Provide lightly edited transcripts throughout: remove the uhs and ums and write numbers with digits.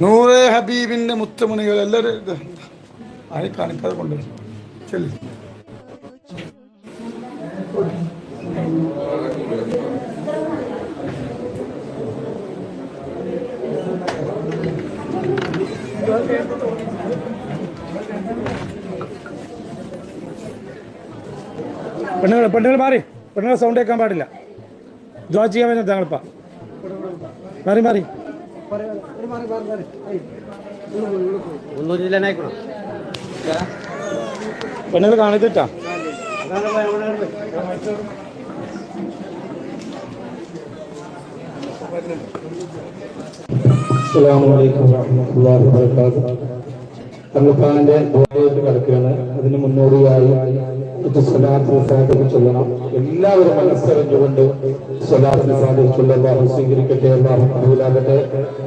നൂറെ ഹബീബിന്റെ മുത്തമണികൾ എല്ലാവരും ആയി കാണിക്കാതെ കൊണ്ട് ചെല്ലി. പെണ്ണുങ്ങൾ മാറി, പെണ്ണുങ്ങൾ സൗണ്ട് കേൾക്കാൻ പാടില്ല. ദ്വാ ചെയ്യാൻ വേണ്ടി താങ്കളിപ്പാ മാറി മാറി പെണ്ണുങ്ങൾ കാണിച്ചിട്ടാ. അസ്സലാമു വറഹ്മത്തുള്ളാഹി വബറകാതുഹു. തങ്ങൾപ്പാന്റെ ദുആയിലേക്ക് കടക്കുകയാണ്. അതിന് മുന്നോടിയായി സ്വലാത്ത് ചൊല്ലണം. എല്ലാവരും മനസ്സറിഞ്ഞുകൊണ്ട് സ്വലാത്തിന് സാധിച്ചുള്ള അല്ലാഹു സ്വീകരിക്കട്ടെ, അല്ലാഹു കബൂലാകട്ടെ.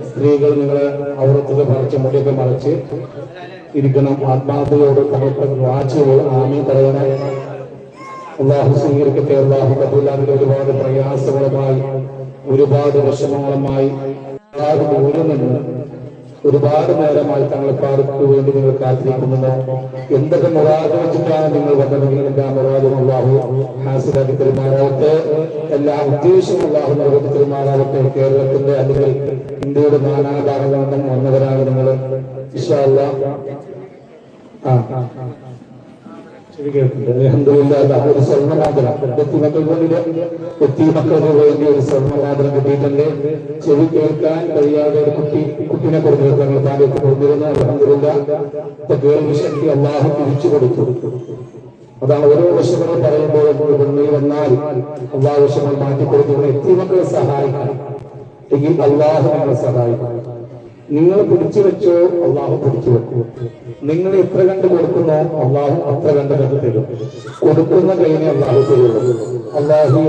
സ്ത്രീകൾ നിങ്ങളെ ഔറത്തുകൾ മറച്ച് മുടിയൊക്കെ മറച്ച് ഇരിക്കണം. ആത്മാർത്ഥതയോട് നമുക്ക് വാച്ചുകൾ ആമീൻ പറയണം. അല്ലാഹു സ്വീകരിക്കട്ടെ, അല്ലാഹു കബൂലാകട്ടെ. ഒരുപാട് പ്രയാസങ്ങളുമായി, ഒരുപാട് വിഷമങ്ങളുമായി, ഒരുപാട് ദൂരം നിന്ന് ഒരുപാട് നേരമായി തങ്ങളെപ്പാർക്ക് വേണ്ടി നിങ്ങൾ കാത്തിരിക്കുന്നു. എന്തൊക്കെ മുറാദ് വെച്ചിട്ടാണ് നിങ്ങൾ വന്നതെങ്കിൽ എല്ലാ മുറാദും അല്ലാഹു ഹാസിലാക്കി പെരുമാറാവട്ടെ. എല്ലാ ഉദ്ദേശവും അല്ലാഹു നിറവേറ്റി പെരുമാറാവട്ടെ. കേരളത്തിന്റെ അല്ലെങ്കിൽ ഇന്ത്യയുടെ നാനാഭാഗങ്ങളിൽ നിന്നും വന്നവരാണ് നിങ്ങൾ. ഇൻഷാ അല്ലാഹ് അൽഹംദുലില്ലാഹ് ഒരു സ്വർണ്ണമാതരം മക്കൾക്ക് വേണ്ടി ഒരു സ്വർണ്ണമാതരം കിട്ടിയിട്ടുണ്ട്. ചെവി കേൾക്കാൻ കഴിയാതെ ഒരു കുട്ടിനെ കൊടുത്തിരുന്നു. തങ്ങൾ താലേക്ക് കൊടുത്തിരുന്നു. അൽഹംദുലില്ലാഹ് കേൾവി ശക്തി അല്ലാഹു തിരിച്ചു കൊടുത്തു. അതാണ് ഓരോ വിഷയങ്ങൾ പറയുമ്പോൾ നീ വന്നാൽ അല്ലാഹു വിഷയങ്ങൾ മാറ്റിക്കൊടുത്തു. എത്തിമക്കളെ സഹായിക്കണം എങ്കിൽ അല്ലാഹു നമ്മളെ സഹായിക്കണം. നിങ്ങൾ പിടിച്ചു വെച്ചോ, അല്ലാഹു പിടിച്ചു വെക്കൂ. നിങ്ങൾ എത്ര കണ്ട് കൊടുക്കുന്നോ അല്ലാഹു അത്ര കണ്ട് തരും. കൊടുക്കുന്ന കൈനെ അല്ലാഹു തരുള്ളൂ. അല്ലാഹു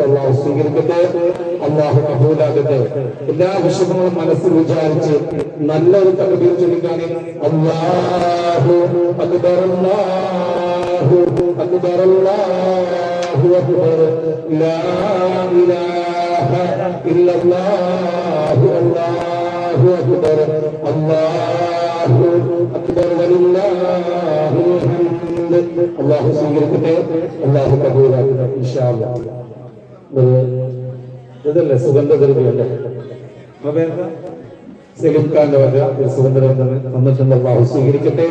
അല്ലാഹു സ്വീകരിക്കട്ടെ, അല്ലാഹു കബൂലാകട്ടെ. എല്ലാ വിഷയങ്ങളും മനസ്സിൽ വിചാരിച്ച് നല്ലൊരു തക്ബീർ ചൊല്ലിക്കാൻ അല്ലാഹു അക്ബർ, അല്ലാഹു അക്ബർ, അല്ലാഹു അക്ബർ, ലാ ഇലാഹ ഇല്ലല്ലാഹു അല്ലാഹു അക്ബർ, അല്ലാഹു അക്ബർ വലില്ലാഹിൽ ഹംദ്. അല്ലാഹു സ്വീകരിക്കട്ടെ, അല്ലാഹു കബൂലാക്കട്ടെ. ഇൻഷാ അല്ലാഹ്. ഇതല്ലേ സുഗന്ധദ്രവ്യമല്ലേ സലീം ഖാന്റെ വക സുഗന്ധദ്രവ്യം വന്നിട്ടുണ്ട്. അല്ലാഹു സ്വീകരിക്കട്ടെ,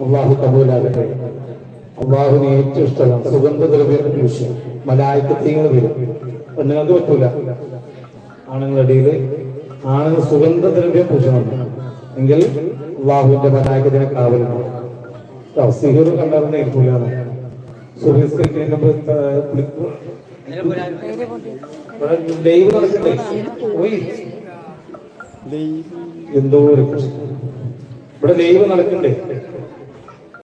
അല്ലാഹു കബൂലാക്കട്ടെ. അല്ലാഹുവിന് ഏറ്റവും ഇഷ്ടമാണ് സുഗന്ധദ്രവ്യത്തിന്റെ വിഷയം. മലായിക്കത്തീങ്ങൾ വരും, പെണ്ണുങ്ങൾക്ക് പറ്റൂല. ആണുങ്ങളുടെ ഇടയിൽ ആണുങ്ങൾ സുഗന്ധദ്രവ്യം പൂശണം എങ്കിൽ അല്ലാഹുവിന്റെ മലായിക്കത്തിനെ കാവലുണ്ട്. സിഹർ കണ്ടാൽ ഇരിക്കൂല. ലൈവ് നടക്കണ്ടേ? എന്തോ ഒരു ഇവിടെ ലൈവ് നടക്കണ്ടേ?